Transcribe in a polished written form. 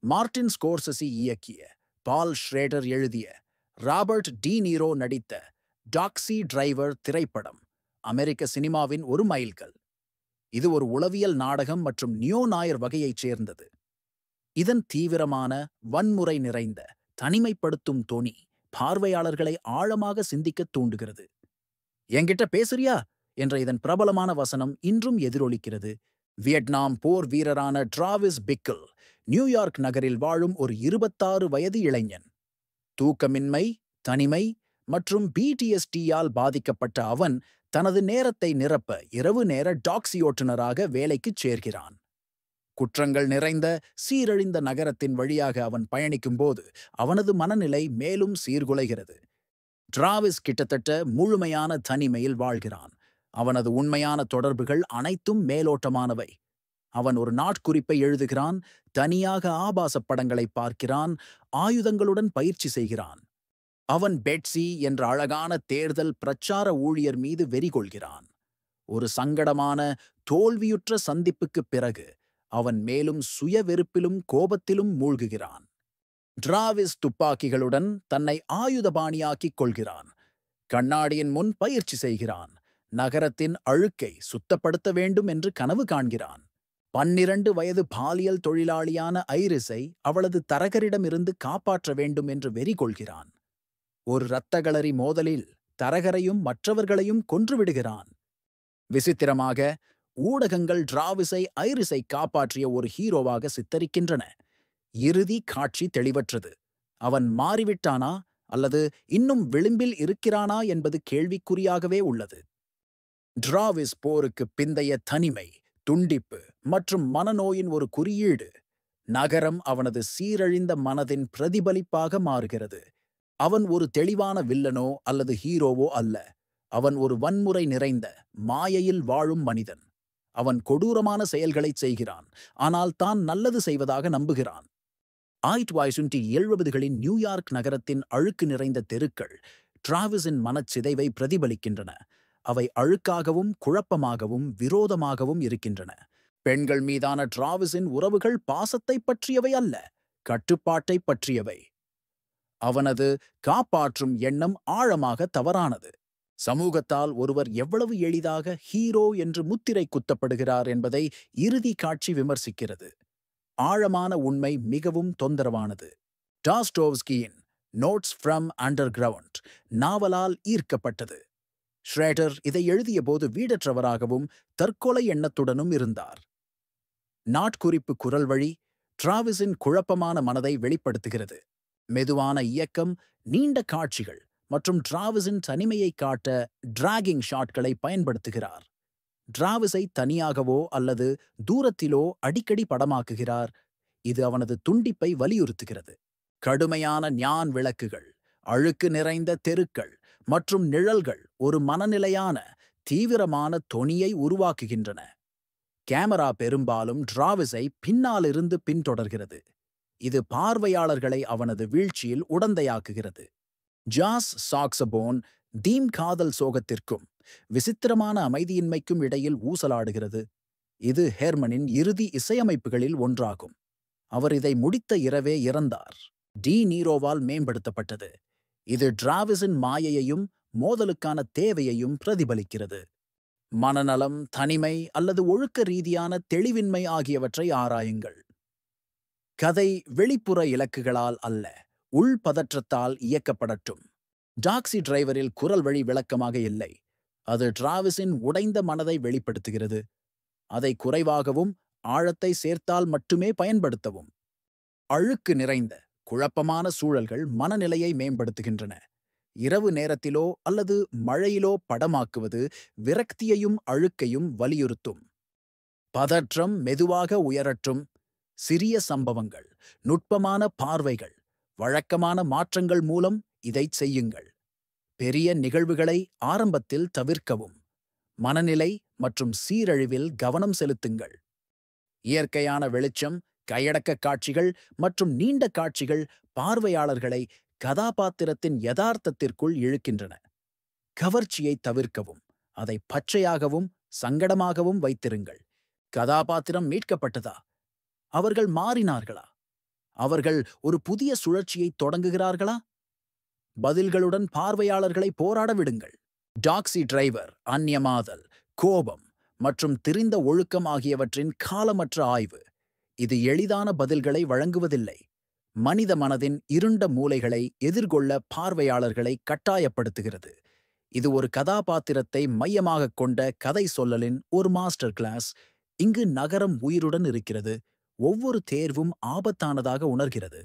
Martin Scorsese இயக்கிய, பால் ஷ்ரேடர் எழுதிய, Robert D நீரோ நடித்த டாக்ஸி டிரைவர் திரைப்படம் அமெரிக்க சினிமாவின் ஒரு மைல்கல். இது ஒரு உளவியல் நாடகம் மற்றும் நியோ நாயர் வகையைச் சேர்ந்தது. இதன் தீவிரமான, வன்முறை நிறைந்த, தனிமைப்படுத்தும் தொனி பார்வையாளர்களை ஆழமாக சிந்திக்கத் தூண்டுகிறது. "என்கிட்ட பேசுறியா?" என்ற இதன் பிரபலமான வசனம் இன்றும் எதிரொலிக்கிறது. வியட்நாம் போர் வீரரான டிராவிஸ் பிக்கிள் நியூயார்க் நகரில் வாழும் ஒரு 26 வயது இளைஞன். தூக்கமின்மை, தனிமை மற்றும் பிடிஎஸ்டியால் பாதிக்கப்பட்ட அவன் தனது நேரத்தை நிரப்ப இரவு நேர டாக்ஸி ஓட்டுநராக வேலைக்குச் சேர்கிறான். குற்றங்கள் நிறைந்த, சீரழிந்த நகரத்தின் வழியாக அவன் பயணிக்கும்போது அவனது மனநிலை மேலும் சீர்குலைகிறது. டிராவிஸ் கிட்டத்தட்ட முழுமையான தனிமையில் வாழ்கிறான். அவனது உண்மையான தொடர்புகள் அனைத்தும் மேலோட்டமானவை. அவன் ஒரு நாட்குறிப்பை எழுதுகிறான், தனியாக ஆபாச படங்களை பார்க்கிறான், ஆயுதங்களுடன் பயிற்சி செய்கிறான். அவன் பெட்சி என்ற அழகான தேர்தல் பிரச்சார ஊழியர் மீது வெறி கொள்கிறான். ஒரு சங்கடமான, தோல்வியுற்ற சந்திப்புக்குப் பிறகு அவன் மேலும் சுய வெறுப்பிலும் கோபத்திலும் மூழ்குகிறான். டிராவிஸ் துப்பாக்கிகளுடன் தன்னை ஆயுதபாணியாக்கிக் கொள்கிறான். கண்ணாடியின் முன் பயிற்சி செய்கிறான். நகரத்தின் அழுக்கை சுத்தப்படுத்த வேண்டும் என்று கனவு காண்கிறான். 12 வயது பாலியல் தொழிலாளியான ஐரிஸை அவளது தரகரிடமிருந்து காப்பாற்ற வேண்டும் என்று வெறி கொள்கிறான். ஒரு இரத்தகளரி மோதலில் தரகரையும் மற்றவர்களையும் கொன்றுவிடுகிறான். விசித்திரமாக, ஊடகங்கள் டிராவிஸை ஐரிஸை காப்பாற்றிய ஒரு ஹீரோவாக சித்தரிக்கின்றன. இறுதி காட்சி தெளிவற்றது. அவன் மாறிவிட்டானா அல்லது இன்னும் விளிம்பில் இருக்கிறானா என்பது கேள்விக்குறியாகவே உள்ளது. டிராவிஸ் போருக்கு பிந்தைய தனிமை, துண்டிப்பு மற்றும் மனநோயின் ஒரு குறியீடு. நகரம் அவனது சீரழிந்த மனதின் பிரதிபலிப்பாக மாறுகிறது. அவன் ஒரு தெளிவான வில்லனோ அல்லது ஹீரோவோ அல்ல. அவன் ஒரு வன்முறை நிறைந்த, மாயையில் வாழும் மனிதன். அவன் கொடூரமான செயல்களைச் செய்கிறான், ஆனால் தான் நல்லது செய்வதாக நம்புகிறான். 1970களின் நியூயார்க் நகரத்தின் அழுக்கு நிறைந்த தெருக்கள் டிராவிஸின் மனச்சிதைவை பிரதிபலிக்கின்றன. அவை அழுக்காகவும், குழப்பமாகவும், விரோதமாகவும் இருக்கின்றன. பெண்கள் மீதான டிராவிஸின் உறவுகள் பாசத்தைப் பற்றியவை அல்ல, கட்டுப்பாட்டைப் பற்றியவை. அவனது காப்பாற்றும் எண்ணம் ஆழமாக தவறானது. சமூகத்தால் ஒருவர் எவ்வளவு எளிதாக ஹீரோ என்று முத்திரை குத்தப்படுகிறார் என்பதை இறுதி காட்சி விமர்சிக்கிறது. ஆழமான உண்மை மிகவும் தொந்தரவானது. டாஸ்டோவ்ஸ்கியின் நோட்ஸ் ஃப்ரம் அண்டர்கிரவுண்ட் நாவலால் ஈர்க்கப்பட்டது. ஷ்ரேடர் இதை எழுதியபோது வீடற்றவராகவும் தற்கொலை எண்ணத்துடனும் இருந்தார். நாட்குறிப்பு குரல் வழி டிராவிஸின் குழப்பமான மனதை வெளிப்படுத்துகிறது. மெதுவான இயக்கம், நீண்ட காட்சிகள் மற்றும் டிராவிஸின் தனிமையை காட்ட டிராகிங் ஷாட்களை பயன்படுத்துகிறார். டிராவிஸை தனியாகவோ அல்லது தூரத்திலோ அடிக்கடி படமாக்குகிறார். இது அவனது துண்டிப்பை வலியுறுத்துகிறது. கடுமையான ஞான் விளக்குகள், அழுக்கு நிறைந்த தெருக்கள் மற்றும் நிழல்கள் ஒரு மனநிலையான, தீவிரமான தொனியை உருவாக்குகின்றன. கேமரா பெரும்பாலும் டிராவிஸை பின்னாலிருந்து பின்தொடர்கிறது. இது பார்வையாளர்களை அவனது வீழ்ச்சியில் உடந்தையாக்குகிறது. ஜாஸ் சாக்ஸபோன் தீம் காதல் சோகத்திற்கும் விசித்திரமான அமைதியின்மைக்கும் இடையில் ஊசலாடுகிறது. இது ஹெர்மனின் இறுதி இசையமைப்புகளில் ஒன்றாகும். அவர் இதை முடித்த இரவே இறந்தார். டி நீரோவால் மேம்படுத்தப்பட்டது. இது டிராவிஸின் மாயையையும் மோதலுக்கான தேவையையும் பிரதிபலிக்கிறது. மனநலம், தனிமை அல்லது ஒழுக்க ரீதியான தெளிவின்மை ஆகியவற்றை ஆராயுங்கள். கதை வெளிப்புற இலக்குகளால் அல்ல, உள் பதற்றத்தால் இயக்கப்படட்டும். டாக்ஸி டிரைவரில் குரல் வழி விளக்கமாக இல்லை. அது டிராவிஸின் உடைந்த மனதை வெளிப்படுத்துகிறது. அதை குறைவாகவும் ஆழத்தை சேர்த்தால் மட்டுமே பயன்படுத்தவும். அழுக்கு நிறைந்த, குழப்பமான சூழல்கள் மனநிலையை மேம்படுத்துகின்றன. இரவு நேரத்திலோ அல்லது மழையிலோ படமாக்குவது விரக்தியையும் அழுக்கையும் வலியுறுத்தும். பதற்றம் மெதுவாக உயரட்டும். சிறிய சம்பவங்கள், நுட்பமான பார்வைகள், வழக்கமான மாற்றங்கள் மூலம் இதைச் செய்யுங்கள். பெரிய நிகழ்வுகளை ஆரம்பத்தில் தவிர்க்கவும். மனநிலை மற்றும் சீரழிவில் கவனம் செலுத்துங்கள். இயற்கையான வெளிச்சம், கையடக்க காட்சிகள் மற்றும் நீண்ட காட்சிகள் பார்வையாளர்களை கதாபாத்திரத்தின் யதார்த்தத்திற்குள் இழுக்கின்றன. கவர்ச்சியை தவிர்க்கவும். அதை பச்சையாகவும் சங்கடமாகவும் வைத்திருங்கள். கதாபாத்திரம் மீட்கப்பட்டதா? அவர்கள் மாறினார்களா? அவர்கள் ஒரு புதிய சுழற்சியை தொடங்குகிறார்களா? பதில்களுடன் பார்வையாளர்களை போராட விடுங்கள். டாக்ஸி டிரைவர், அந்நியமாதல், கோபம் மற்றும் திரிந்த ஒழுக்கம் ஆகியவற்றின் காலமற்ற ஆய்வு. இது எளிதான பதில்களை வழங்குவதில்லை. மனித மனதின் இருண்ட மூலைகளை எதிர்கொள்ள பார்வையாளர்களை கட்டாயப்படுத்துகிறது. இது ஒரு கதாபாத்திரத்தை மையமாகக் கொண்ட கதை சொல்லலின் ஒரு மாஸ்டர் கிளாஸ். இங்கு நகரம் உயிருடன் இருக்கிறது. ஒவ்வொரு தேர்வும் ஆபத்தானதாக உணர்கிறது.